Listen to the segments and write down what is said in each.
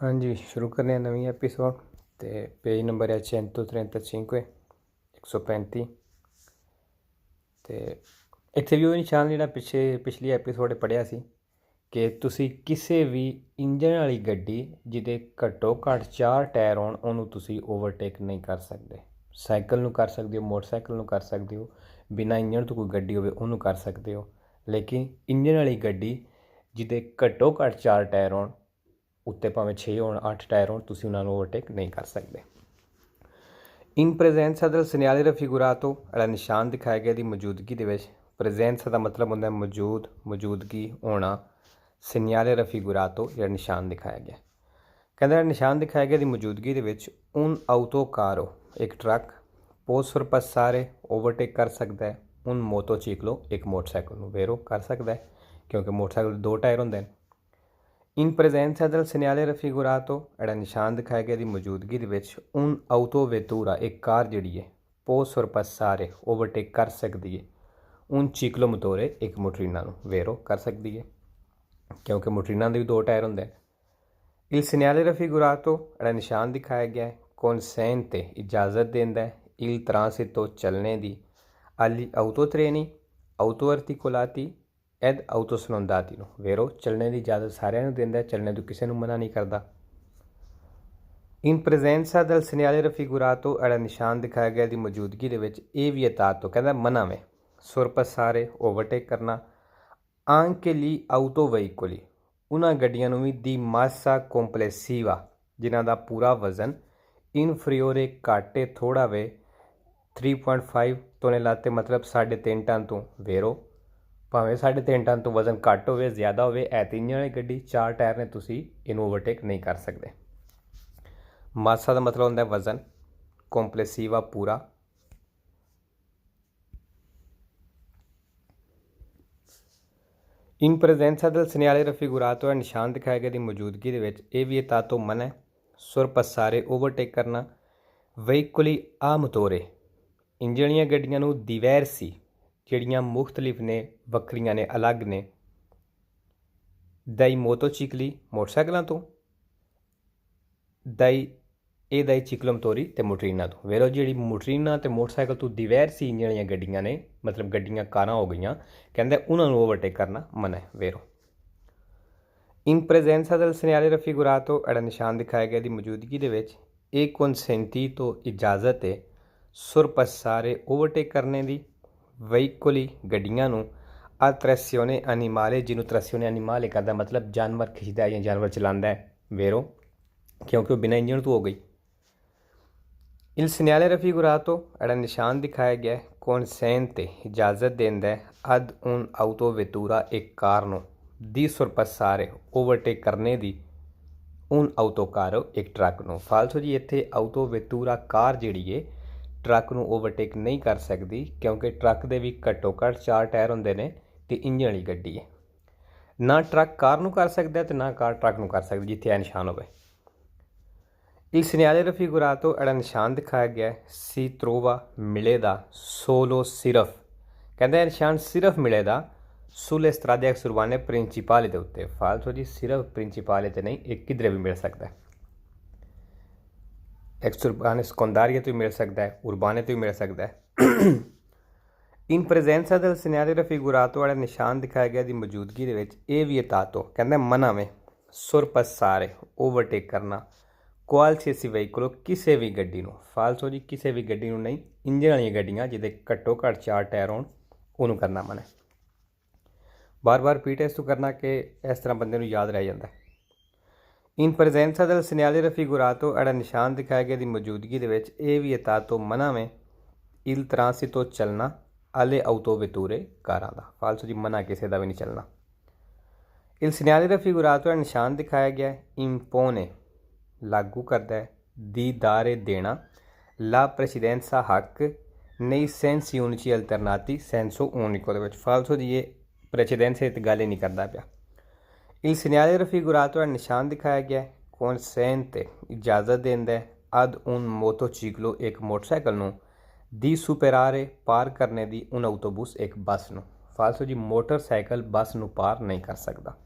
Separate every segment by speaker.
Speaker 1: हाँ जी, शुरू करने हैं नवीं एपीसोड। तो पेज नंबर है 135 135। तो ਇੱਥੇ ਵੀ ਉਹ ਨਿਸ਼ਾਨ ਜਿਹੜਾ ਪਿਛਲੀ ਐਪੀਸੋਡ ਪੜ੍ਹਿਆ ਸੀ ਕਿ ਤੁਸੀਂ ਕਿਸੇ ਵੀ ਇੰਜਨ ਵਾਲੀ ਗੱਡੀ ਜਿਹਦੇ ਘੱਟੋ ਘੱਟ 4 ਟਾਇਰ ਹੋਣ ਉਹਨੂੰ ਤੁਸੀਂ ਓਵਰਟੇਕ ਨਹੀਂ ਕਰ ਸਕਦੇ। ਸਾਈਕਲ ਨੂੰ ਕਰ ਸਕਦੇ ਹੋ, ਮੋਟਰਸਾਈਕਲ ਨੂੰ ਕਰ ਸਕਦੇ ਹੋ, ਬਿਨਾਂ ਇੰਜਨ ਤੋਂ ਕੋਈ ਗੱਡੀ ਹੋਵੇ ਉਹਨੂੰ ਕਰ ਸਕਦੇ ਹੋ, ਲੇਕਿਨ ਇੰਜਨ ਵਾਲੀ ਗੱਡੀ ਜਿਹਦੇ ਘੱਟੋ ਘੱਟ 4 ਟਾਇਰ ਹੋਣ, ਉੱਤੇ ਭਾਵੇਂ 6 ਹੋਣ 8 ਟਾਇਰ ਹੋਣ, ਤੁਸੀਂ ਉਹਨਾਂ ਨੂੰ ਓਵਰਟੇਕ ਨਹੀਂ ਕਰ ਸਕਦੇ। ਇਨ ਪ੍ਰੈਜ਼ੈਂਸਾ del segnale raffigurato ਜਿਹੜਾ ਨਿਸ਼ਾਨ ਦਿਖਾਇਆ ਗਿਆ ਦੀ ਮੌਜੂਦਗੀ ਦੇ ਵਿੱਚ, ਪ੍ਰੈਜ਼ੈਂਸਾ ਦਾ ਮਤਲਬ ਹੁੰਦਾ ਮੌਜੂਦ, ਮੌਜੂਦਗੀ, ਹੋਣਾ। segnale raffigurato ਜਿਹੜਾ ਨਿਸ਼ਾਨ ਦਿਖਾਇਆ ਗਿਆ, ਕਹਿੰਦਾ ਨਿਸ਼ਾਨ ਦਿਖਾਇਆ ਗਿਆ ਦੀ ਮੌਜੂਦਗੀ ਦੇ ਵਿੱਚ un autocarro ਇੱਕ ਟਰੱਕ può sorpassare ਓਵਰਟੇਕ ਕਰ ਸਕਦਾ ਹੈ un motociclo ਇੱਕ ਮੋਟਰਸਾਈਕਲ ਨੂੰ ਵੈਰੋ ਕਰ ਸਕਦਾ ਹੈ, ਕਿਉਂਕਿ ਮੋਟਰਸਾਈਕਲ ਦੇ 2 ਟਾਇਰ ਹੁੰਦੇ ਨੇ। ਇਨ ਪ੍ਰੈਜ਼ੈਂਸਾ del segnale raffigurato ਜਿਹੜਾ ਨਿਸ਼ਾਨ ਦਿਖਾਇਆ ਗਿਆ ਦੀ ਮੌਜੂਦਗੀ ਦੇ ਵਿੱਚ un autovettura ਇੱਕ ਕਾਰ ਜਿਹੜੀ ਹੈ può sorpassare ਓਵਰਟੇਕ ਕਰ ਸਕਦੀ ਹੈ un ciclomotore ਇੱਕ ਮੋਟਰੀਨਾ ਨੂੰ ਵੈਰੋ ਕਰ ਸਕਦੀ ਹੈ, ਕਿਉਂਕਿ ਮੋਟਰੀਨਾ ਦੇ ਵੀ 2 ਟਾਇਰ ਹੁੰਦੇ ਨੇ। il segnale raffigurato ਜਿਹੜਾ ਨਿਸ਼ਾਨ ਦਿਖਾਇਆ ਗਿਆ consente ਇਜਾਜ਼ਤ ਦਿੰਦਾ ਹੈ il transito ਚੱਲਣੇ ਦੀ agli autotreni autoarticolati ਐਦ ਆਊਟੋ ਸਲੋਂਦਾਤੀ ਨੂੰ ਵੈਰੋ ਚੱਲਣੇ ਦੀ ਇਜਾਜ਼ਤ ਸਾਰਿਆਂ ਨੂੰ ਦਿੰਦਾ, ਚੱਲਣੇ ਤੋਂ ਕਿਸੇ ਨੂੰ ਮਨਾ ਨਹੀਂ ਕਰਦਾ। ਇਨ ਪ੍ਰੈਜ਼ੈਂਸਾ del segnale raffigurato ਜਿਹੜਾ ਨਿਸ਼ਾਨ ਦਿਖਾਇਆ ਗਿਆ ਦੀ ਮੌਜੂਦਗੀ ਦੇ ਵਿੱਚ ਇਹ ਵੀ ਇਤਾਤ ਕਹਿੰਦਾ ਮਨਾ ਵੇ sorpassare ਓਵਰਟੇਕ ਕਰਨਾ anche gli autoveicoli ਉਹਨਾਂ ਗੱਡੀਆਂ ਨੂੰ ਵੀ ਦੀ ਮਾਸਾ complessiva ਜਿਨ੍ਹਾਂ ਦਾ ਪੂਰਾ ਵਜ਼ਨ inferiore ਘੱਟ ਥੋੜ੍ਹਾ ਵੇ 3.5 ਤੋਲੇ ਲਾਤੇ ਮਤਲਬ 3.5 ਟਨ ਤੋਂ ਵੈਰੋ, ਭਾਵੇਂ 3.5 ਟਨ ਤੋਂ ਵਜ਼ਨ ਘੱਟ ਹੋਵੇ ਜ਼ਿਆਦਾ ਹੋਵੇ, ਇੰਜਨ ਵਾਲੀ ਗੱਡੀ 4 ਟਾਇਰ ਨੇ, ਤੁਸੀਂ ਇਹਨੂੰ ਓਵਰਟੇਕ ਨਹੀਂ ਕਰ ਸਕਦੇ। ਮਾਸਾ ਦਾ ਮਤਲਬ ਹੁੰਦਾ ਵਜ਼ਨ, ਕੰਪਲੈਸਿਵਾ ਪੂਰਾ। ਇਨ ਪ੍ਰੈਜ਼ੈਂਸਾ del segnale raffigurato ਨਿਸ਼ਾਨ ਦਿਖਾਇਆ ਗਿਆ ਦੀ ਮੌਜੂਦਗੀ ਦੇ ਵਿੱਚ ਇਹ ਵੀ ਇਤਾਤੋਂ ਮਨਾ ਹੈ sorpassare ਓਵਰਟੇਕ ਕਰਨਾ veicoli a motore ਇੰਜਨ ਵਾਲੀਆਂ ਗੱਡੀਆਂ ਨੂੰ diversi ਜਿਹੜੀਆਂ ਮੁਖਤਲਿਫ ਨੇ, ਵੱਖਰੀਆਂ ਨੇ, ਅਲੱਗ ਨੇ, ਦਾਈ ਮੋਟੋਚਿਕਲੀ ਮੋਟਰਸਾਈਕਲਾਂ ਤੋਂ, ਦਾਈ ਚਿਕਲਮਤੋਰੀ ਅਤੇ ਮੋਟਰੀਨਾ ਤੋਂ ਵੈਰੋ ਜਿਹੜੀ ਮੋਟਰੀਨਾ ਅਤੇ ਮੋਟਰਸਾਈਕਲ ਤੋਂ diversi ਇੰਜਨ ਵਾਲੀਆਂ ਗੱਡੀਆਂ ਨੇ, ਮਤਲਬ ਗੱਡੀਆਂ ਕਾਰਾਂ ਹੋ ਗਈਆਂ, ਕਹਿੰਦੇ ਉਹਨਾਂ ਨੂੰ ਓਵਰਟੇਕ ਕਰਨਾ ਮਨਾ ਹੈ ਵੈਰੋ। ਇਨ ਪ੍ਰੈਜ਼ੈਂਸਾ del segnale raffigurato ਜਿਹੜਾ ਨਿਸ਼ਾਨ ਦਿਖਾਇਆ ਗਿਆ ਦੀ ਮੌਜੂਦਗੀ ਦੇ ਵਿੱਚ ਇਹ consentito ਇਜਾਜ਼ਤ ਹੈ sorpassare ਓਵਰਟੇਕ ਕਰਨੇ ਦੀ veicoli ਗੱਡੀਆਂ ਨੂੰ a trazione animale ਜਿਹਨੂੰ trazione animale ਕਰਦਾ ਮਤਲਬ ਜਾਨਵਰ ਖਿੱਚਦਾ ਜਾਂ ਜਾਨਵਰ ਚਲਾਉਂਦਾ ਹੈ ਵੈਰੋ, ਕਿਉਂਕਿ ਉਹ ਬਿਨਾਂ ਇੰਜਨ ਤੋਂ ਹੋ ਗਈ। il segnale raffigurato ਜਿਹੜਾ ਨਿਸ਼ਾਨ ਦਿਖਾਇਆ ਗਿਆ consente ਇਜਾਜ਼ਤ ਦਿੰਦਾ ਹੈ ad un autovettura ਇੱਕ ਕਾਰ ਨੂੰ di sorpassare ਓਵਰਟੇਕ ਕਰਨੇ ਦੀ un autocarro ਇੱਕ ਟਰੱਕ ਨੂੰ। ਫਾਲਤੂ ਜੀ ਇੱਥੇ autovettura ਕਾਰ ਜਿਹੜੀ ਹੈ ਟਰੱਕ ਨੂੰ ਓਵਰਟੇਕ ਨਹੀਂ ਕਰ ਸਕਦੀ, ਕਿਉਂਕਿ ਟਰੱਕ ਦੇ ਵੀ ਘੱਟੋ ਘੱਟ 4 ਟਾਇਰ ਹੁੰਦੇ ਨੇ ਅਤੇ ਇੰਜਨ ਵਾਲੀ ਗੱਡੀ ਹੈ। ਨਾ ਟਰੱਕ ਕਾਰ ਨੂੰ ਕਰ ਸਕਦਾ ਅਤੇ ਨਾ ਕਾਰ ਟਰੱਕ ਨੂੰ ਕਰ ਸਕਦੀ ਜਿੱਥੇ ਇਹ ਨਿਸ਼ਾਨ ਹੋਵੇ। il segnale raffigurato ਜਿਹੜਾ ਨਿਸ਼ਾਨ ਦਿਖਾਇਆ ਗਿਆ si trova ਮਿਲੇਗਾ solo ਸਿਰਫ, ਕਹਿੰਦਾ ਇਹ ਨਿਸ਼ਾਨ ਸਿਰਫ ਮਿਲੇਗਾ sulle strade ex urbane principali ਦੇ ਉੱਤੇ। ਫਾਲਤੂ ਜੀ ਸਿਰਫ ਪ੍ਰਿੰਸੀਪਾਲੇ 'ਤੇ ਨਹੀਂ, ਇਹ ਕਿਧਰੇ ਵੀ ਮਿਲ ਸਕਦਾ ਹੈ। ਐਕਸ ਉਰਬਾਨੇ ਸੈਕੰਡਾਰੀਆ ਤੋਂ ਵੀ ਮਿਲ ਸਕਦਾ ਹੈ, ਉਰਬਾਨੇ ਤੋਂ ਵੀ ਮਿਲ ਸਕਦਾ ਹੈ। ਇਨ ਪ੍ਰੈਜ਼ੈਂਸਾ del segnale raffigurato ਵਾਲਾ ਨਿਸ਼ਾਨ ਦਿਖਾਇਆ ਗਿਆ ਦੀ ਮੌਜੂਦਗੀ ਦੇ ਵਿੱਚ ਇਹ ਵੀ ਇਤਾਤੋ ਕਹਿੰਦਾ ਮਨਾ ਵੇ sorpassare ਓਵਰਟੇਕ ਕਰਨਾ qualsiasi veicolo ਕਿਸੇ ਵੀ ਗੱਡੀ ਨੂੰ। ਫਾਲਤੂ ਜੀ ਕਿਸੇ ਵੀ ਗੱਡੀ ਨੂੰ ਨਹੀਂ, ਇੰਜਨ ਵਾਲੀਆਂ ਗੱਡੀਆਂ ਜਿਹਦੇ ਘੱਟੋ ਘੱਟ 4 ਟਾਇਰ ਹੋਣ ਉਹਨੂੰ ਕਰਨਾ ਮਨਾ। ਬਾਰ-ਬਾਰ ਰਿਪੀਟ ਇਸ ਤੋਂ ਕਰਨਾ ਕਿ ਇਸ ਤਰ੍ਹਾਂ ਬੰਦੇ ਨੂੰ ਯਾਦ ਰਹਿ ਜਾਂਦਾ। ਇਨ ਪ੍ਰੈਜ਼ੈਂਸਾ del segnale raffigurato ਜਿਹੜਾ ਨਿਸ਼ਾਨ ਦਿਖਾਇਆ ਗਿਆ ਦੀ ਮੌਜੂਦਗੀ ਦੇ ਵਿੱਚ ਇਹ ਵੀ ਇਤਾਤੋ ਮਨਾ ਵੇ il transito ਚੱਲਣਾ alle autovetture ਕਾਰਾਂ ਦਾ। ਫਾਲਤੂ ਜੀ ਮਨਾ ਕਿਸੇ ਦਾ ਵੀ ਨਹੀਂ ਚੱਲਣਾ। il segnale raffigurato ਜਿਹੜਾ ਨਿਸ਼ਾਨ ਦਿਖਾਇਆ ਗਿਆ impone ਲਾਗੂ ਕਰਦਾ ਹੈ di dare ਦੇਣਾ la precedenza ਹੱਕ nei sensi unici alternati senso unico ਦੇ ਵਿੱਚ। ਫਾਲਤੂ ਜੀ ਇਹ ਪ੍ਰੈਸੀਡੈਂਸੀ ਤੇ ਗੱਲ ਹੀ ਨਹੀਂ ਕਰਦਾ ਪਿਆ। il segnale raffigurato ਜਿਹੜਾ ਨਿਸ਼ਾਨ ਦਿਖਾਇਆ ਗਿਆ consente ਇਜਾਜ਼ਤ ਦਿੰਦਾ ਹੈ ad un motociclo ਇੱਕ ਮੋਟਰਸਾਈਕਲ ਨੂੰ di superare ਪਾਰ ਕਰਨੇ ਦੀ un autobus ਇੱਕ ਬੱਸ ਨੂੰ। ਫਾਲਤੂ ਜੀ ਮੋਟਰਸਾਈਕਲ ਬੱਸ ਨੂੰ ਪਾਰ ਨਹੀਂ ਕਰ ਸਕਦਾ।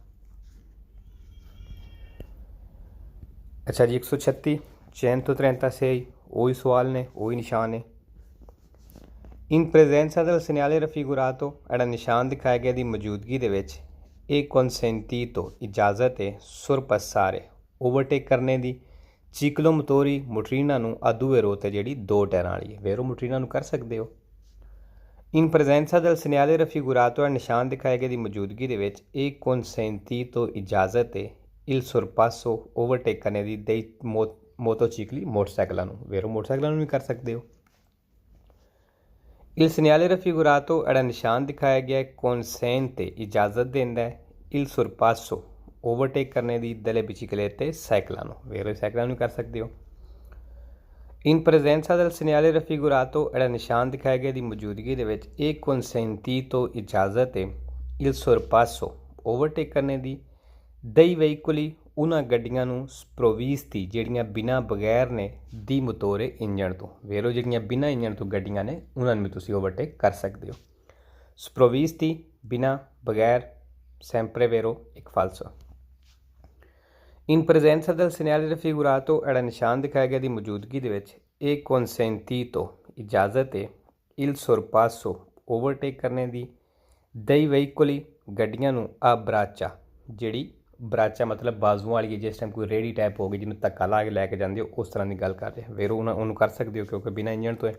Speaker 1: अच्छा जी, 136 130 से वही सवाल ने, वही निशान ने। इन प्रेजेंसा del segnale raffigurato एड़ा निशान दिखाया गया दी मौजूदगी दे विच ਇਹ consentito इजाज़त है सुरपसारे ओवरटेक करने दी ਚੀਕਲੋ ਮੋਟੋਰੀ ਮੋਟਰੀਨਾ ਨੂੰ ਆਦੂਏ ਰੋ ਤੇ ਜਿਹੜੀ ਦੋ ਟਾਇਰਾਂ ਵਾਲੀ ਹੈ ਵੇਰੋ ਮੋਟਰੀਨਾ ਨੂੰ ਕਰ ਸਕਦੇ ਹੋ। ਇਨ ਪ੍ਰੈਜ਼ੈਂਸਾ del segnale raffigurato ਹੈ ਨਿਸ਼ਾਨ ਦਿਖਾਏ ਗਏ ਦੀ ਮੌਜੂਦਗੀ ਦੇ ਵਿੱਚ ਇਹ consentito ਇਜਾਜ਼ਤ ਹੈ il sorpasso ਓਵਰਟੇਕ ਕਰਨੇ ਦੀ dei ਮੋਟੋਚਿਕਲੀ ਮੋਟਰਸਾਈਕਲਾਂ ਨੂੰ ਵੇਰੋ ਮੋਟਰਸਾਈਕਲਾਂ ਨੂੰ ਵੀ ਕਰ ਸਕਦੇ ਹੋ। il segnale raffigurato ਜਿਹੜਾ ਨਿਸ਼ਾਨ ਦਿਖਾਇਆ ਗਿਆ consente ਇਜਾਜ਼ਤ ਦਿੰਦਾ ਹੈ il sorpasso ओवरटेक करने की दले बिचिकलेते साइकिलों वेरो साइकिलों कर सकते हो। इन प्रेजेंसा del segnale raffigurato एड़ा निशान दिखाया गया दी मौजूदगी दे विच एक consentito इजाज़त है il sorpasso ओवरटेक करने की dei veicoli उन्हां गड्डियां नूं sprovvisti ਜਿਹੜੀਆਂ बिना बगैर ने दी मोटोरे इंजन तो वेरो ਜਿਹੜੀਆਂ बिना इंजन तो गड्डियां ने उन्हां नूं तुसीं ओवरटेक कर सकते हो। sprovvisti बिना बगैर sempre vero एक falso। इन प्रेजेंसा del segnale raffigurato एड़ा निशान दिखाया गया दी मौजूदगी दे विच एक consentito इजाज़त है il sorpasso ओवरटेक करने दी dei veicoli गड्डियां नूं आ braccia जिहड़ी ब्राचा मतलब बाजुआं वाली है जिस टाइम कोई रेहड़ी टाइप हो गई जिन्होंने धक्का ला के लैके जाते हो उस तरह की गल कर रहे वेरो उन्होंने कर सकते हो क्योंकि बिना इंजन तो है।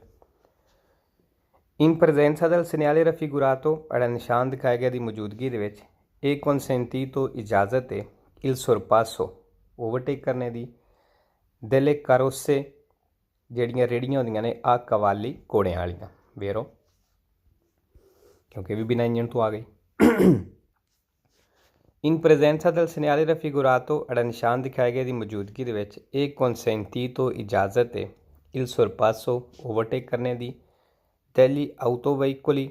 Speaker 1: इन प्रेजेंसा del segnale raffigurato एड़ा निशान दिखाया गया दी मौजूदगी दे विच एक consentito इजाज़त है il sorpasso ओवरटेक करने की delle carrozze ਜਿਹੜੀਆਂ ਰੇੜੀਆਂ ਹੁੰਦੀਆਂ ਨੇ ਆ ਕਵਾਲੀ ਘੋੜਿਆਂ ਵਾਲੀਆਂ ਵੇਰੋ क्योंकि भी बिना इंजन तो आ गई। इन प्रेजेंसा del segnale raffigurato एड़ा निशान दिखाया गया दी मौजूदगी दे विच एक consentito इजाज़त है il sorpasso ओवरटेक करने की degli autoveicoli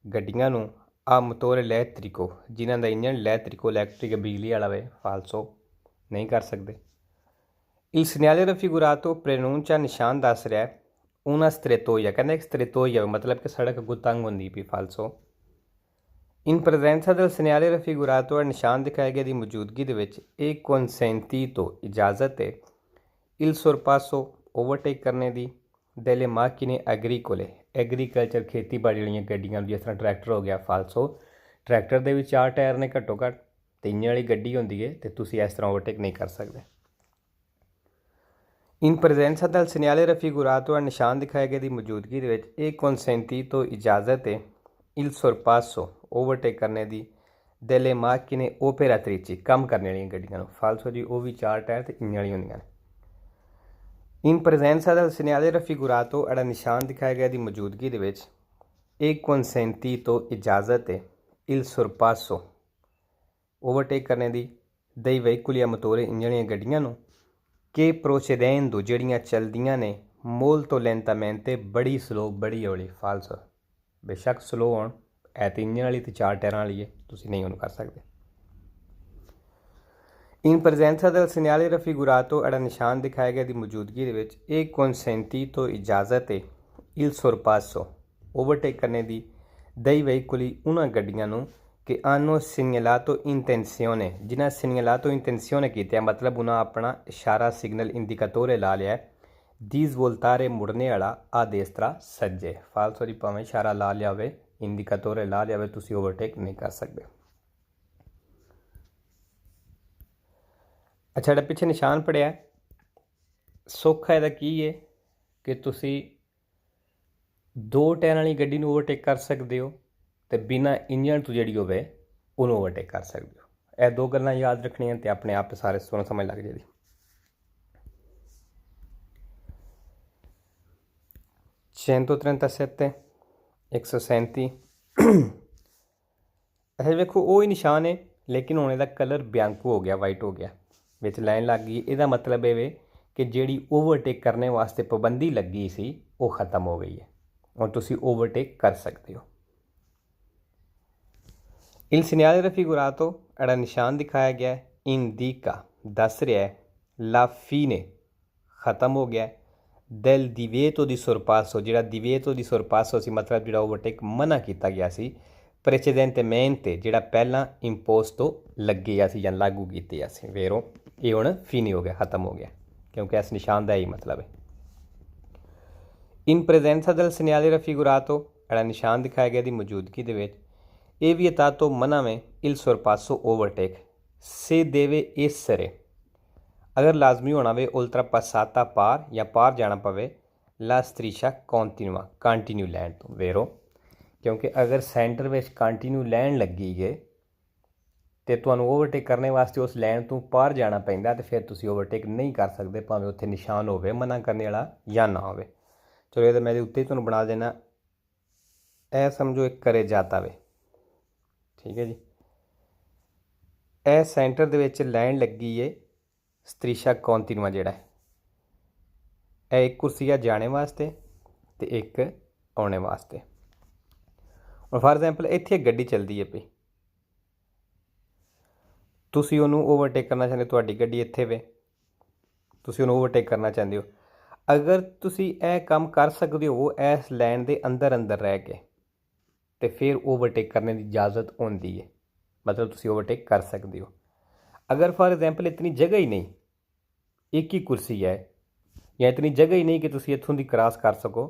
Speaker 1: गड्डियां नूं आ मोटोरे elettrico जिन्हां दा इंजन elettrico इलैक्ट्रिक बिजली वाला वे फालसो नहीं कर सकते। il segnale raffigurato preannuncia निशान दस रहा है una strettoia कहना strettoia मतलब कि सड़क अगों तंग होंदी पई फालसो। इन प्रेजेंसा del segnale raffigurato निशान दिखाया गया दी मौजूदगी दे विच एक consentito इजाज़त है il sorpasso ओवरटेक करने की delle macchine agricole एग्रीकल्चर खेतीबाड़ी वाली गड्डियां जिस तरह ट्रैक्टर हो गया फालसो ट्रैक्टर के भी 4 टायर ने घट्टो घट्ट ते इंजन वाली गड्डी होंदी है तो तुसीं इस तरह ओवरटेक नहीं कर सकते। इन प्रेजेंसा del segnale raffigurato निशान दिखाया गया दी मौजूदगी दे विच एक consentito इजाज़त है il sorpasso ओवरटेक करने की delle macchine operatrici काम करने वाली गड्डियां फालसो जी वो भी 4 टायर ते इंजन वाली होंदियां ने। इन प्रेजेंसा del segnale raffigurato एड़ा निशान दिखाया गया दी मौजूदगी दे विच एक consentito इजाज़त है il sorpasso ओवरटेक करने की dei veicoli a motore engine वाली गड्डियां नूं che procedendo ਜਿਹੜੀਆਂ चलदियां ने molto lentamente बड़ी स्लो बड़ी हौली फालसो बेशक स्लो होण है तो इंजन वाली तो 4 टायरां वाली है तुसीं नहीं उन्होंने कर सकते। इन प्रेजेंसा del segnale raffigurato एड़ा निशान दिखाया गया दी मौजूदगी दे विच एक consentito इजाज़त है il sorpasso ओवरटेक करने की dei veicoli उन्हां गड्डियां नूं कि hanno segnalato intenzione जिन्हां segnalato intenzione कीता मतलब उन्हां अपना इशारा सिग्नल इंडिकेटोरे ला लिया di svoltare मुड़ने वाला आ देस्त्रा सज्जे फालसो जी भावें इशारा ला लिया होवे इंडिकेटोरे ला लिया होवे तुसीं ओवरटेक नहीं कर सकते। अच्छा ਜਿਹੜਾ ਪਿੱਛੇ ਨਿਸ਼ਾਨ ਪੜਿਆ ਸੌਖਾ ਇਹਦਾ ਕੀ ਹੈ ਕਿ ਤੁਸੀਂ 2 ਟਾਇਰਾਂ ਵਾਲੀ ਗੱਡੀ ਨੂੰ ਓਵਰਟੇਕ ਕਰ ਸਕਦੇ ਹੋ ਤੇ ਬਿਨਾ ਇੰਜਨ ਤੋਂ ਜਿਹੜੀ ਹੋਵੇ ਉਹਨੂੰ ਓਵਰਟੇਕ ਕਰ ਸਕਦੇ ਹੋ। ਇਹ ਦੋ ਗੱਲਾਂ ਯਾਦ ਰੱਖਣੀਆਂ ਤੇ ਆਪਣੇ ਆਪ ਸਾਰੇ ਸੋਹਣਾ ਸਮਝ ਲੱਗ ਜਾਏਗੀ। 137 137 ਅੱਛਾ ਵੇਖੋ ਉਹ ਹੀ ਨਿਸ਼ਾਨ ਹੈ ਲੇਕਿਨ ਹੁਣ ਇਹਦਾ ਕਲਰ ਬਿਆੰਕੂ ਹੋ ਗਿਆ ਵਾਈਟ ਹੋ ਗਿਆ ਵਿੱਚ ਲਾਈਨ ਲੱਗ ਗਈ ਇਹਦਾ ਮਤਲਬ ਇਹ ਵੇ ਕਿ ਜਿਹੜੀ ਓਵਰਟੇਕ ਕਰਨੇ ਵਾਸਤੇ ਪਾਬੰਦੀ ਲੱਗੀ ਸੀ ਉਹ ਖਤਮ ਹੋ ਗਈ ਹੈ ਹੁਣ ਤੁਸੀਂ ਓਵਰਟੇਕ ਕਰ ਸਕਦੇ ਹੋ। il segnale raffigurato एड़ा निशान दिखाया गया है indica दस रहा है la fine ख़त्म हो गया del divieto di sorpasso जिहड़ा divieto di sorpasso सी मतलब जिहड़ा ओवरटेक मना किया गया सी precedentemente जिहड़ा पहला imposto लगे सी या लागू कीते सी वेरो ये हुण फीने हो गया, खत्म हो गया, क्योंकि इस निशान का यही मतलब है। इन प्रेजेंसा del segnale raffigurato ਜਿਹੜਾ ਨਿਸ਼ਾਨ ਦਿਖਾਇਆ ਗਿਆ ਦੀ ਮੌਜੂਦਗੀ ਦੇ ਵਿੱਚ ਇਹ ਵੀ ਵਿetato मना में il sorpasso overtake se deve essere अगर लाजमी होना वे ultra passata पार या पार जाना पवे la striscia continua कंटिन्यू लैन तो वेरो, क्योंकि अगर सेंटर में कंटिन्यू लैन लगी है तो तुहानूं ओवरटेक करने वास्ते उस लैन तो पार जाना पैंदा, तो फिर तुसीं ओवरटेक नहीं कर सकते, भावें उत्थे निशान होवे मना करने वाला या ना होवे। चलो ये मैं उत्ते तुहानूं बना देना, ए समझो एक करे जाता वे, ठीक है जी। ए सेंटर दे विच लैन लगी है स्त्रीशा कॉन्टिनुआ जिहड़ा है, ए एक कुर्सी है जाने वास्ते तो एक आने वास्ते। और फॉर एग्जाम्पल इत्थे गड्डी चलती है पई, तुसीं उहनूं ओवरटेक करना चाहते हो, तुहाडी गड्डी इत्थे वे, तुसीं उहनूं ओवरटेक करना चाहते हो, अगर तुसीं यह काम कर सकते हो इस लैन के अंदर अंदर रह के, तो फिर ओवरटेक करने की इजाज़त होती है, मतलब तुसीं ओवरटेक कर सकते हो। अगर फॉर एग्जाम्पल इतनी जगह ही नहीं, एक ही कुर्सी है या इतनी जगह ही नहीं कि तुसीं इत्थों दी क्रॉस कर सको,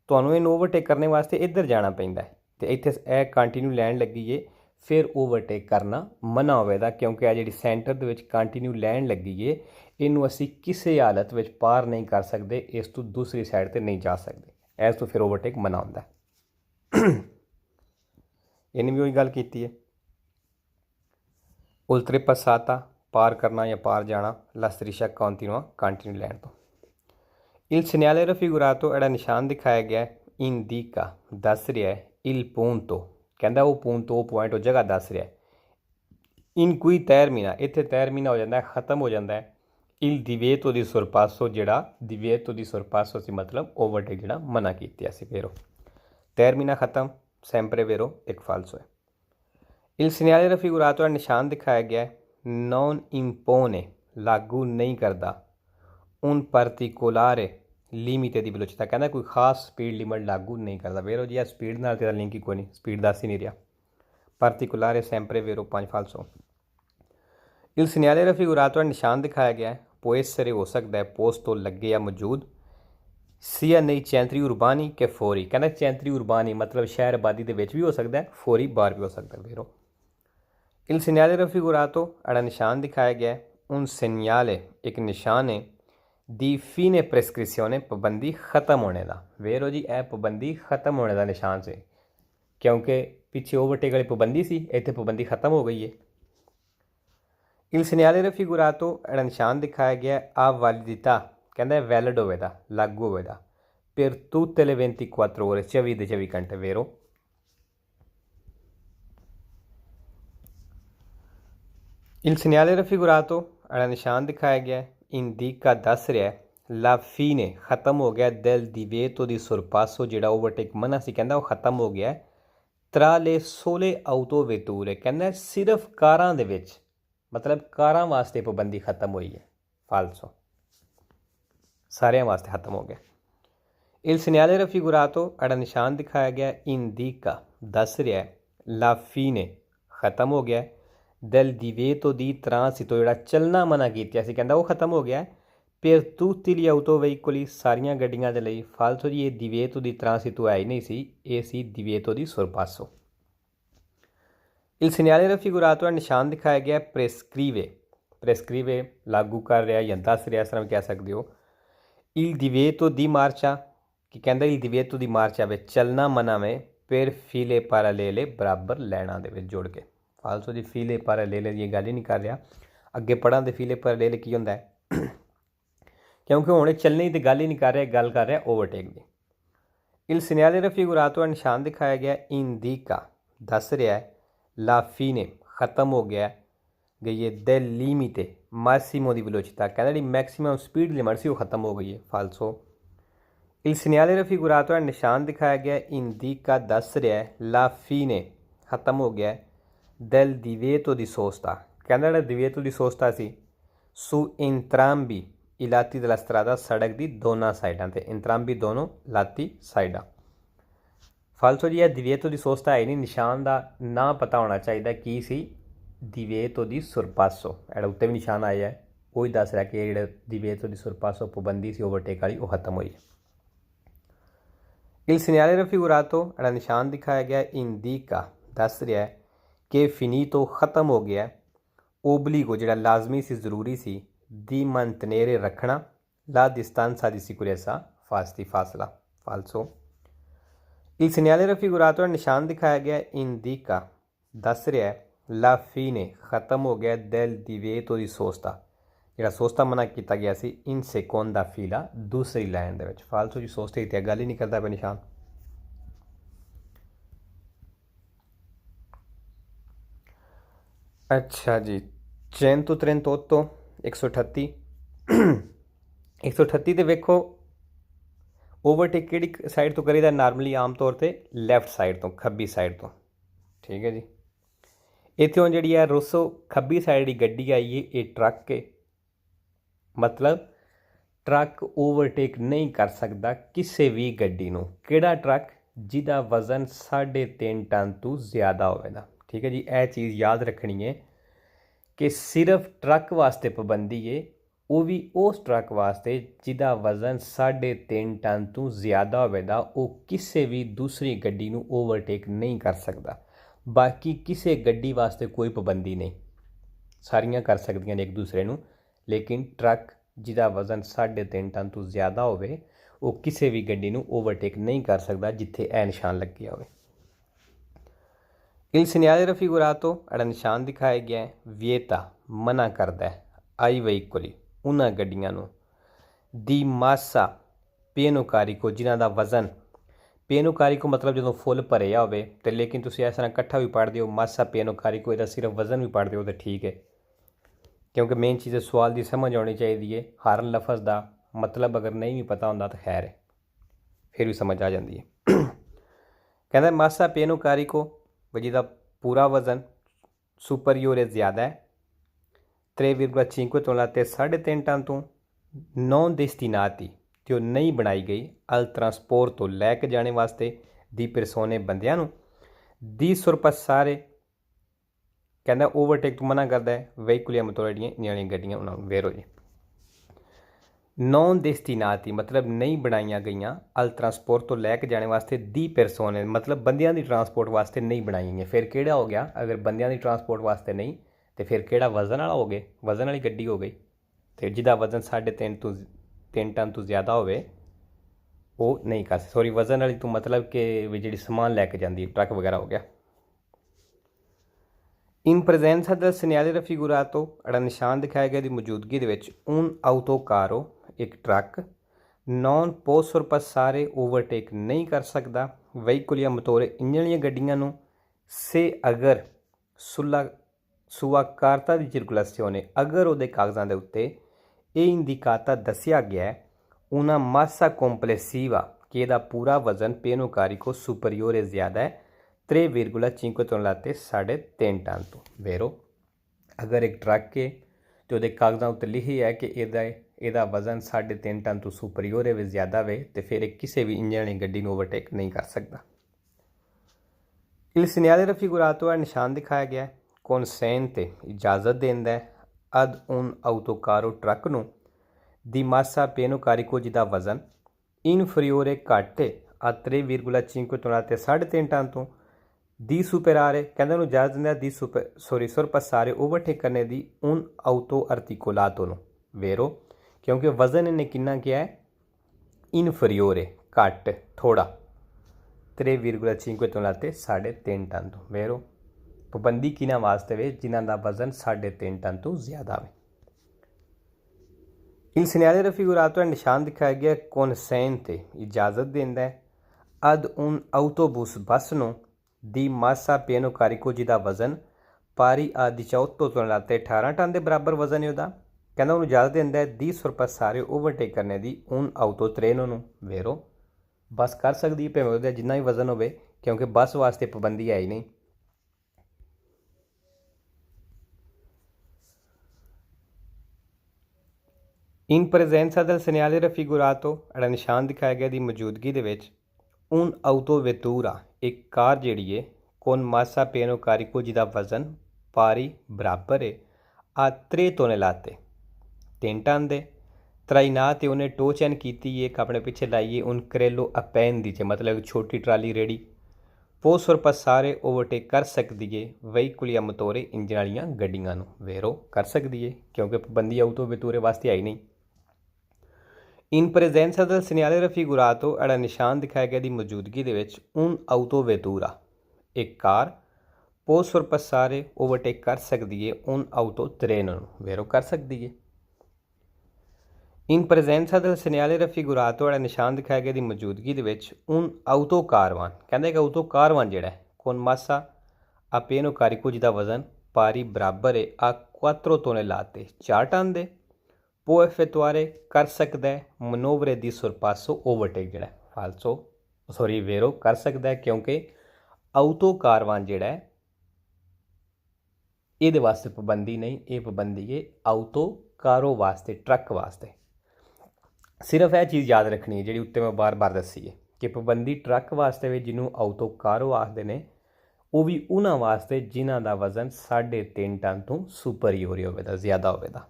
Speaker 1: तुहानूं इहनूं ओवरटेक करने वास्ते इधर जाना पैंदा है, तो इत्थे यह कंटिन्यू लैन लगी है, फिर ओवरटेक करना मना होवेगा, क्योंकि आ जिहड़ी सेंटर दे विच कंटिन्यू लैन लगी है इनू असी किसी हालत में पार नहीं कर सकते, इस तो दूसरी साइड पर नहीं जा सकते, इस तो फिर ओवरटेक मना होंदा है। इन्हें भी वही गल की है, उल्तरे पसाता पार करना या पार जाना, ला स्त्रीशा कॉन्टिनुआ कंटिन्यू लैन तो। इल segnale raffigurato ਜਿਹੜਾ निशान दिखाया गया है इंडिका दस रहा है इल punto, कहता वो punto वो पॉइंट वो जगह दस रहा है, इन कोई termina इत्थे termina हो जाता है, ख़त्म हो जाता है इल divieto di sorpasso, जिहड़ा divieto di sorpasso सी मतलब ओवरटेक जिहड़ा मना कीता सी, वेरो termina ख़त्म, sempre vero एक फाल्सो है। इल segnale raffigurato निशान दिखाया गया है non impone लागू नहीं करता उन particolare limite दी वेलोसिटी, कहना कोई खास स्पीड लिमिट लागू नहीं करता, वेरो जी स्पीड नाल तेरा लिंक ही कोई नहीं, स्पीड दस ही नहीं रहा, particolare sempre vero पांच फाल्सो। इल segnale raffigurato निशान दिखाया गया है può essere हो सकता है पोस्ट तो लगे या मौजूद सिया नहीं चैंतरी उर्बानी के फौरी, कहना चैंतरी उर्बानी मतलब शहर आबादी के भी हो सकता है, फौरी बाहर भी हो सकता है, वेरो। इल segnale raffigurato अड़ा निशान दिखाया गया है उन segnale एक निशान है दी फीने प्रेस्क्रिप्शन पाबंदी ख़त्म होने का, वेरो जी यह पाबंदी ख़त्म होने का निशान से, क्योंकि पिछे ओवरटेक वाली पाबंदी सी, इतने पाबंदी ख़त्म हो गई है। इल segnale raffigurato एड़ा निशान दिखाया गया आ वैलिडिता, कहता है वैलिड होवेगा लागू होवेगा per tutte le 24 ore 24 घंटे, वेरो। इल segnale raffigurato एड़ा निशान दिखाया गया है इंडिका दस रहा है ला फीने ख़त्म हो गया del divieto di sorpasso, जिहड़ा ओवरटेक मना सी कहता वो ख़त्म हो गया है tra le sole autovetture, कहना सिर्फ कारां दे विच, मतलब कारां वास्ते पाबंदी ख़त्म हुई है, फाल्सो सारे वास्ते ख़त्म हो गया। इल segnale raffigurato एड़ा निशान दिखाया गया इंडिका दस रहा है ला फीने ख़त्म हो गया del divieto di transito, जिहड़ा चलना मना कीता सी कहता वो ख़त्म हो गया per tutti gli autoveicoli सारियां गड्डियां दे लई, फाल्सो जी ये divieto di transito है ही नहीं सी, ये सी divieto di sorpasso। इल segnale raffigurato निशान दिखाया गया प्रेस्क्रीवे, प्रेस्क्रीवे लागू कर रहा या दस रहा, इस तरह कह सकते हो। इल divieto di marcia कि कहता इल divieto di marcia वे चलना मना में per file parallele बराबर लैना दे जोड़ के, फाल्सो जी फीले पैरेलल ये गल ही नहीं कर रहा, अगे पढ़ा तो फीले पैरेलल की होंदा है, क्योंकि हुणे चलने की तो गल ही नहीं कर रहा, गल कर रहा ओवरटेक की। इल segnale raffigurato निशान दिखाया गया इंडिका दस रहा है ला फीने ख़त्म हो गया गई है del limite massimo di velocità, कहना जी मैक्सिमम स्पीड लिमिट सी वो ख़त्म हो गई है, फाल्सो। इल segnale raffigurato निशान दिखाया गया इंडिका दस रहा है ला फीने ख़त्म हो गया del divieto di sosta, कहना जो divieto di sosta C su entrambi i lati della strada, सड़क की दोनों साइडों से, entrambi दोनों लाती साइडा, फाल्सो जी यह divieto di sosta है नहीं, निशान का ना पता होना चाहिए की सी divieto di sorpasso, एड़ा उत्ते भी निशान आया है वो ही दस रहा कि जेह्ड़े दिवेतो दी sorpasso पाबंदी सी ओवरटेक वाली वो खत्म हुई है। Il segnale raffigurato ਜਿਹੜਾ ਨਿਸ਼ਾਨ ਦਿਖਾਇਆ ਗਿਆ इंडिका दस रहा है कि finito ख़त्म हो गया है ओबलिगो ਜਿਹੜਾ ਲਾਜ਼ਮੀ ਸੀ ਜ਼ਰੂਰੀ ਸੀ di mantenere ਰੱਖਣਾ la distanza di sicurezza फासला falso। Il segnale raffigurato ਨਿਸ਼ਾਨ ਦਿਖਾਇਆ ਗਿਆ इंडिका दस रहा है la fine ख़त्म हो गया del divieto di sosta ਜਿਹੜਾ सोस्ता मना किया गया सी in seconda fila दूसरी लाइन ਦੇ ਵਿੱਚ फालतू जी सोस्ते की गल ही नहीं करता पे निशान। अच्छा जी 138 138 138 ਤੇ ਵੇਖੋ ओवरटेक ਕਿਹੜੀ ਸਾਈਡ ਤੋਂ ਕਰੀਦਾ ਨਾਰਮਲੀ ਆਮ ਤੌਰ ਤੇ ਲੈਫਟ ਸਾਈਡ ਤੋਂ ਖੱਬੀ ਸਾਈਡ ਤੋਂ ਠੀਕ ਹੈ ਜੀ। ਇੱਥੇ ਹੁਣ ਜਿਹੜੀ ਹੈ ਰੋਸੋ ਖੱਬੀ ਸਾਈਡ ਦੀ ਗੱਡੀ ਆਈ ਹੈ ਇਹ ਟਰੱਕ ਹੈ मतलब ट्रक ओवरटेक नहीं कर सकता किसी भी गड्डी नूं। किहड़ा ट्रक जिहदा वजन 3.5 टन तो ज़्यादा होवेगा। ठीक है जी यह चीज़ याद रखनी है कि सिर्फ ट्रक वास्ते पाबंदी है वो भी उस ट्रक वास्ते जिहदा वजन 3.5 टन तो ज़्यादा होवेगा वो किसी भी दूसरी गड्डी नूं ओवरटेक नहीं कर सकता। बाकी किसी गड्डी वास्ते कोई पाबंदी नहीं सारियां कर सकदियां ने एक दूसरे नूं लेकिन ट्रक जिहदा वजन 3.5 टन तो ज़्यादा होवे वो किसी भी गड्डी नूं ओवरटेक नहीं कर सकता जिथे यह निशान लगे होवे। Il segnale raffigurato ਜਿਹੜਾ ਨਿਸ਼ਾਨ ਦਿਖਾਇਆ ਗਿਆ ਹੈ ਵਿeta मना करता है आई veicoli उन्हां गड्डियां नूं di massa pieno carico जिन्हां दा वजन pieno carico मतलब ਜਦੋਂ फुल भरिया होवे ते लेकिन तुसीं इस तरह इकट्ठा भी पढ़ दिओ massa pieno carico ਇਹਦਾ सिर्फ वजन भी पढ़ दिओ तो ठीक है क्योंकि मेन चीज़ सवाल की समझ आनी चाहिए है। हर लफज का मतलब अगर नहीं भी पता होंदा तो खैर है फिर भी समझ आ जाती है। कहना मासा पेनो कारिको जिसका पूरा वजन सुपरियोर ज़्यादा है 3,5 तो लाते 3.5 टन तो नॉन डेस्टिनाती जो नहीं बनाई गई अल ट्रांसपोर्ट तो लैके जाने वास्ते दी परसोने बंदियां दी सुरपसारे कहना ओवरटेक तो मना करता है वेहीकुलिया मोटोर जड़ियाँ गड्डियाँ उन्होंने वेरो जी नॉन डेस्टिनाती मतलब नहीं बनाई गई अल ट्रांसपोर्ट तो लैके जाने वास्ते दी परसोने मतलब बंदियां दी ट्रांसपोर्ट वास्ते नहीं बनाई गई। फिर केड़ा हो गया अगर बंदियां दी ट्रांसपोर्ट वास्ते नहीं तो फिर केड़ा वजन वाला हो गए वजन वाली गड्डी हो गई तो जिसका वजन 3.5 टन तो ज़्यादा होवे वो नहीं कर सकते। सॉरी वजन वाली तो मतलब कि जी समान लैके जाती ट्रक वगैरह हो गया। इन presenza del segnale raffigurato ਜਿਹੜਾ ਨਿਸ਼ਾਨ ਦਿਖਾਇਆ ਗਿਆ ਦੀ ਮੌਜੂਦਗੀ ਦੇ ਵਿੱਚ un autocarro एक truck non può sorpassare overtake नहीं कर सकता veicoli मोटोर इंजन वाली गड्डियां नूं से अगर सुआ carta di circolazione अगर ਉਹਦੇ ਕਾਗਜ਼ਾਂ ਦੇ ਉੱਤੇ ਇਹ ਇੰਡੀਕਾਤਾ ਦੱਸਿਆ ਗਿਆ ਹੈ una massa complessiva कि ਇਹਦਾ पूरा वजन pieno carico superiore ज़्यादा है 3,5 तो लाते 3.5 टन तो वेरो अगर एक ट्रक के तो वो कागजां उत्ते लिखी है कि ਇਹਦਾ वजन 3.5 टन तो सुपरियोर है ज़्यादा वे तो फिर किसी भी इंजन वाली गड्डी को ओवरटेक नहीं कर सकता। Il segnale raffigurato निशान दिखाया गया है consente इजाज़त देंदा है ad un autocarro ट्रक नूं di massa pieno carico जिसका वजन inferiore घट है a 3,5 तो लाते 3.5 टन तो दी सुपरारे कहते हैं इजाज़त दिंदा दी सुरपसारे ओवरटेक करने दी उन आउटो आर्टिकोलातो वेरो क्योंकि वजन इन्हें किन्ना किया है इनफरीओर है घट थोड़ा 3,5 तो लाते 3.5 टन तो वेरो पाबंदी किन्हां वास्ते वे जिन्हां दा वजन 3.5 टन तो ज़्यादा वे। Il segnale raffigurato निशान दिखाया गया consente इजाज़त देंदा है ad un autobus बस नूं दी मासा पिeno carico जिसका वजन पारी आ 18 तो लाते 18 टन के बराबर वजन है कहना उन्होंने इजाज़त देंदा है दी सुरपसारे ओवरटेक करने की उन आउटो ट्रेनों वेरो बस कर सकती है भावें उसका जिन्ना भी वजन होवे क्योंकि बस वास्ते पाबंदी है ही नहीं। इन presenza del segnale raffigurato ਜਿਹੜਾ ਨਿਸ਼ਾਨ ਦਿਖਾਇਆ ਗਿਆ ਦੀ ਮੌਜੂਦਗੀ ਦੇ ਵਿੱਚ un autovettura एक कार जिहड़ी है con massa pieno carico जिसका वजन पारी बराबर है a 3 tonnellate 3 टन दे तराईनात उन्हें टो चैन की एक अपने पिछे लाइए उन करेलो अपैन दी मतलब छोटी ट्राली रेड़ी पोस्ट और पसारे ओवरटेक कर सकती है वहीकुल या मतोरे इंजन वाली गड्डियां वेरो कर सकती है क्योंकि पाबंदी आउतो वेतूरे वास्ते आई नहीं। इन प्रेजेंस दल सिग्नाले रफीगुरातो अड़ा निशान दिखाया गया दी मौजूदगी दे विच उन आउतो वेतूरा एक कार पोस्ट और पसारे ओवरटेक कर सकती है उन आउतो त्रेन वेरो कर सकती है। इन प्रेजेंसा दल सिग्नाले रफीगुरातो अड़ा निशान दिखाया गया दी मौजूदगी दे विच उन आउतो कारवान कहंदे कि आउतो कारवान जिहड़ा है con massa appena carico जिहदा वजन पारी बराबर है आ 4 tonnellate 4 टन दे può effettuare कर सकता है मनोवरे दी sorpasso ओवरटेक जिहड़ा फालसो सॉरी वेरो कर सकता है क्योंकि आउतो कारवान जिहड़ा है ਇਹਦੇ वास्ते पाबंदी नहीं ये पाबंदी है आउतो कारो वास्ते ट्रक वास्ते। सिर्फ यह चीज़ याद रखनी है जी उत्ते मैं बार बार दसी है कि पाबंदी ट्रक वास्ते भी जिन्हों आउतो कारो आखते हैं वो भी उन्होंने वास्ते जिन्हों का वजन 3.5 टन तो सुपरियोर होगा ज़्यादा होगा।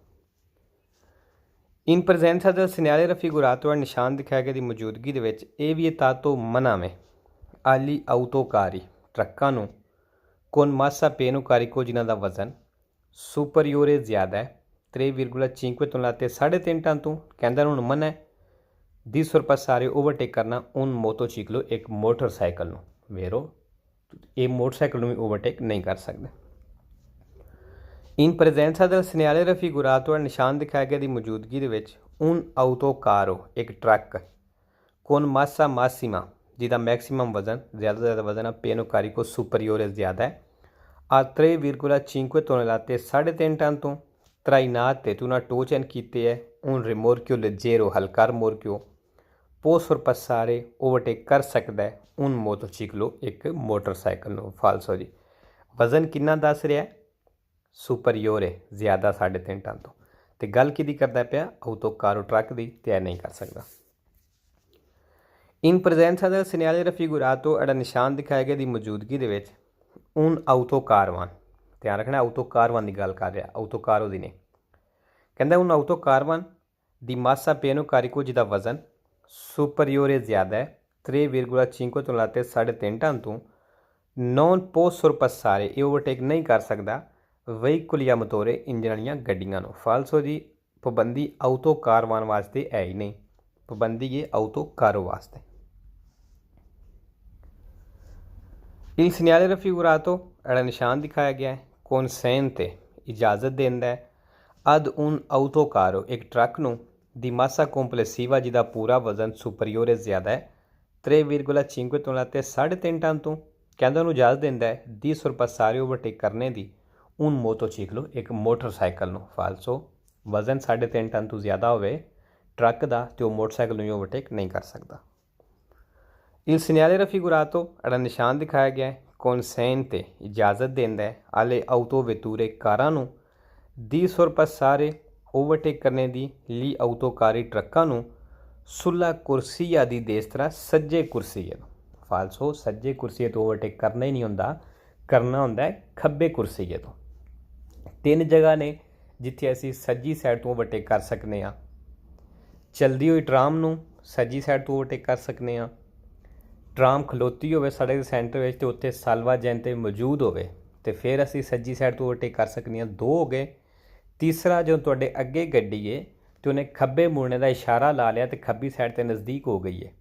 Speaker 1: इन प्रेजेंसा दल सिग्नाले रफीगुरातो निशान दिखाया गया दी मौजूदगी दे विच ये भी तातो मना में आली आउतोकारी ट्रक्कां नूं con massa pieno carico जिन्हों का वजन सुपरियोरे ज़्यादा है 3,5 tonnellate 3.5 टन तो कहता हूँ मन है दी sorpassare ओवरटेक करना उन मोटोचिकलो एक मोटरसाइकिल वेरो ये मोटरसाइकिल भी ओवरटेक नहीं कर सकते। इन प्रेजेंसा दल सिग्नाले रफीगुरातो निशान दिखाया गया दी मौजूदगी दे विच उन आउतो कारो एक ट्रक con massa massima जिसका मैक्सीमम वजन ज़्यादा वजन है पेनो कारिको सुपरियोर ज़्यादा है आ 3,5 tonnellate 3.5 टन तो तराईनात ते तुना टो चैन कीते है उन रिमोर्क्यो लेजेरो हल्का रिमोर्क्यो पोस्ट और पसारे ओवरटेक कर सकता है उन मोटोचिकलो एक मोटरसाइकिल फालसो जी वजन कितना दस रहा है सुपरियोर है ज़्यादा 3.5 टन तो गल कि करता पाया आउतो कारो ट्रक की तैयार नहीं कर सकता। इन प्रेजेंसा दल सिग्नाले रफीगुरातो अड़ा निशान दिखाया गया दी मौजूदगी दे विच उन आउतो कारवान ध्यान रखना आउतो कारवान की गल कर रहा आउतो कारो दी ने कहता उन आउतो कारवान दी मासा पेनो कारिको जिसका वजन सुपरियोरे ज़्यादा है 3,5 tonnellate 3.5 टन तो नॉन पोस्ट और पसारे ये ओवरटेक नहीं कर सकता वहीकुल या मतोरे इंजन वाली गड्डियां फालसो जी पाबंदी आउतो कारवान वास्ते है ही नहीं पाबंदी ये आउतो कारो वास्ते। इन सिग्नाले रफीगुरातो अड़ा निशान दिखाया गया है कौनसेन ते इजाज़त देंदा है अद उन आउतो कारो एक ट्रक नूं दी मासा कॉम्प्लेसिवा जिसका पूरा वजन सुपरियोर ज़्यादा है 3,5 tonnellate 3.5 टन तो कहता उन्होंने इजाज़त देंदा है दी sorpassare ओवरटेक करने दी उन मोटोचिकलो एक मोटरसाइकिल फालसो वजन 3.5 टन तो ज़्यादा होवे ट्रक का तो मोटरसाइकिल नहीं ओवरटेक नहीं कर सकता। इल सिग्नाले रफीगुरातो अड़ा निशान दिखाया गया है कौनसेन ते इजाज़त देंदा है आले आउतो वेतूरे कारां नूं दी sorpassare ओवरटेक करने दी ली आउतोकारी ट्रक्कां नूं सुला कुर्सिया दी देसतरा सज्जे कुर्सीए फालसो सज्जे कुर्सीए तो ओवरटेक करना ही नहीं होंदा करना होंदा है खब्बे कुर्सीए तो। 3 जगह ने जिथे असी सज्जी साइड तो ओवरटेक कर सकते हाँ चलती हुई ट्राम नूं सज्जी साइड तो ओवरटेक कर सकते हाँ ट्राम खलोती होवे सड़क के सेंटर में तो उत्थे सालवा जैन मौजूद होवे तो फिर असी सज्जी साइड तो ओवरटेक कर सकते हैं 2 हो गए। तीसरा जो तुहाडे अगे गड्डी है तो उन्हें खब्बे मुड़ने का इशारा ला लिया तो खब्बी साइड ते नज़दीक हो गई है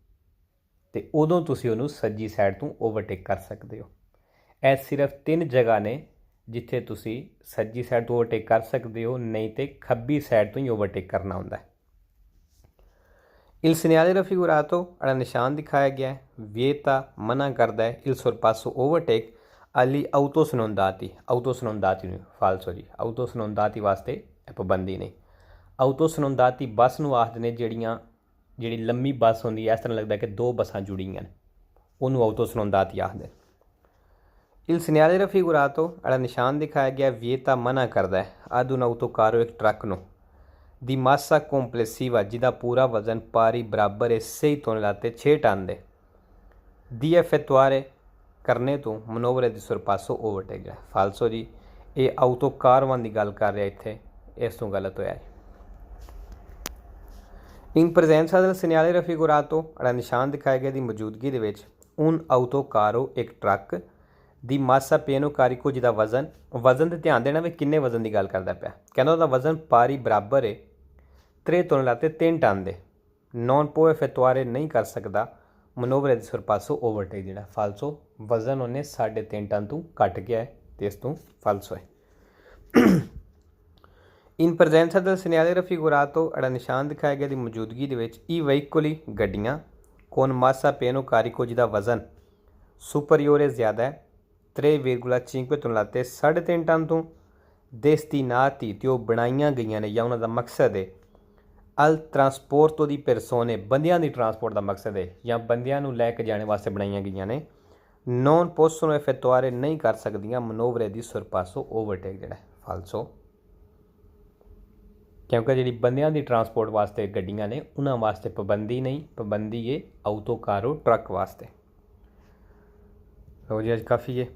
Speaker 1: तो उदों तुसीं उहनूं सज्जी साइड तो ओवरटेक कर सकते हो। यह सिर्फ 3 जगह ने जिथे तुसीं सज्जी साइड तो ओवरटेक कर सकते हो नहीं तो खब्बी साइड तो ही ओवरटेक करना होंदा है। इल सिग्नाले रफीगुरातो अड़ा निशान दिखाया गया है विeta मना करता है इल sorpasso ओवरटेक अली आउतो स्नोंदाती फालसो जी आउतो स्नोंदाती वास्ते पाबंदी नहीं। आउतो स्नोंदाती बस नूं आखदे ने जिहड़ी लम्मी बस होंदी है इस तरह लगता है कि 2 बसां जुड़ियां ने उन्होंने आउतो स्नोंदाती आखदे। इल सिग्नाले रफीगुरातो अड़ा निशान दिखाया गया विeta मना करता है ad un autocarro एक ट्रक नूं दी मासा कॉम्प्लेसिवा जिसका पूरा वजन पारी बराबर है 6 tonnellate 6 टन दे दी effettuare करने तो मनोवरे दी sorpasso ओवरटेक है फालसो जी ये आउतो कारवान की गल कर रहा इत्थे इस तो गलत होया है। In presenza del segnale raffigurato ਜਿਹੜਾ ਨਿਸ਼ਾਨ ਦਿਖਾਇਆ ਗਿਆ ਦੀ ਮੌਜੂਦਗੀ ਦੇ ਵਿੱਚ un autocarro ਇੱਕ ਟਰੱਕ ਦੀ ਮਾਸਾ ਪਿਆਨੋ ਕਾਰਿਕੋ ਜਿਹਦਾ ਵਜ਼ਨ ਤੇ ਧਿਆਨ ਦੇਣਾ ਵੀ ਕਿੰਨੇ ਵਜ਼ਨ ਦੀ ਗੱਲ ਕਰਦਾ ਪਿਆ। ਕਹਿੰਦਾ ਉਹਦਾ ਵਜ਼ਨ ਪਾਰੀ ਬਰਾਬਰ ਹੈ 3 tonnellate 3 ਟਨ ਦੇ। ਨੌਨ ਪੋ ਇਫੈਤੁਆਰੇ ਨਹੀਂ ਕਰ ਸਕਦਾ ਮਨੋਵਰ ਦੇ ਸਰਪਾਸੋ ਓਵਰਟੇਕ ਜਿਹੜਾ ਫਾਲਸੋ ਵਜ਼ਨ ਉਹਨੇ 3.5 ਟਨ ਤੋਂ ਘੱਟ ਗਿਆ ਹੈ ਤੇ ਇਸ ਤੋਂ ਫਾਲਸੋ ਹੈ। ਇਨ ਪ੍ਰੈਜ਼ੈਂਸਾ del segnale raffigurato ਜਿਹੜਾ ਨਿਸ਼ਾਨ ਦਿਖਾਇਆ ਗਿਆ ਦੀ ਮੌਜੂਦਗੀ ਦੇ ਵਿੱਚ ਈ ਵਹੀਕੁਲੀ ਗੱਡੀਆਂ con massa pieno carico ਜਿਹਦਾ ਵਜ਼ਨ ਸੁਪਰੀਓਰੇ ਜ਼ਿਆਦਾ ਹੈ 3,5 tonnellate 3.5 ਟਨ ਤੋਂ destinati ਤੇ ਉਹ ਬਣਾਈਆਂ ਗਈਆਂ ਨੇ ਜਾਂ ਉਹਨਾਂ ਦਾ ਮਕਸਦ ਹੈ ਅਲ ਟਰਾਂਸਪੋਰਟੋ ਦੀ ਪਰਸੋਨੇ ਬੰਦਿਆਂ ਦੀ ਟਰਾਂਸਪੋਰਟ ਦਾ ਮਕਸਦ ਹੈ ਜਾਂ ਬੰਦਿਆਂ ਨੂੰ ਲੈ ਕੇ ਜਾਣ ਵਾਸਤੇ ਬਣਾਈਆਂ ਗਈਆਂ ਨੇ ਨੌਨ ਪੋਸੋਨੋ ਇਫੈਤੁਆਰੇ ਨਹੀਂ ਕਰ ਸਕਦੀਆਂ ਮਨੋਵਰੇ ਦੀ ਸਰਪਾਸੋ ਓਵਰਟੇਕ ਜਿਹੜਾ ਫਾਲਸੋ ਕਿਉਂਕਿ ਜਿਹੜੀ ਬੰਦਿਆਂ ਦੀ ਟਰਾਂਸਪੋਰਟ ਵਾਸਤੇ ਗੱਡੀਆਂ ਨੇ ਉਹਨਾਂ ਵਾਸਤੇ ਪਾਬੰਦੀ ਨਹੀਂ, ਪਾਬੰਦੀ ਹੈ ਆਟੋਕਾਰੋ ਟਰੱਕ ਵਾਸਤੇ। ਲਓ ਜੀ ਅੱਜ ਕਾਫੀ ਹੈ।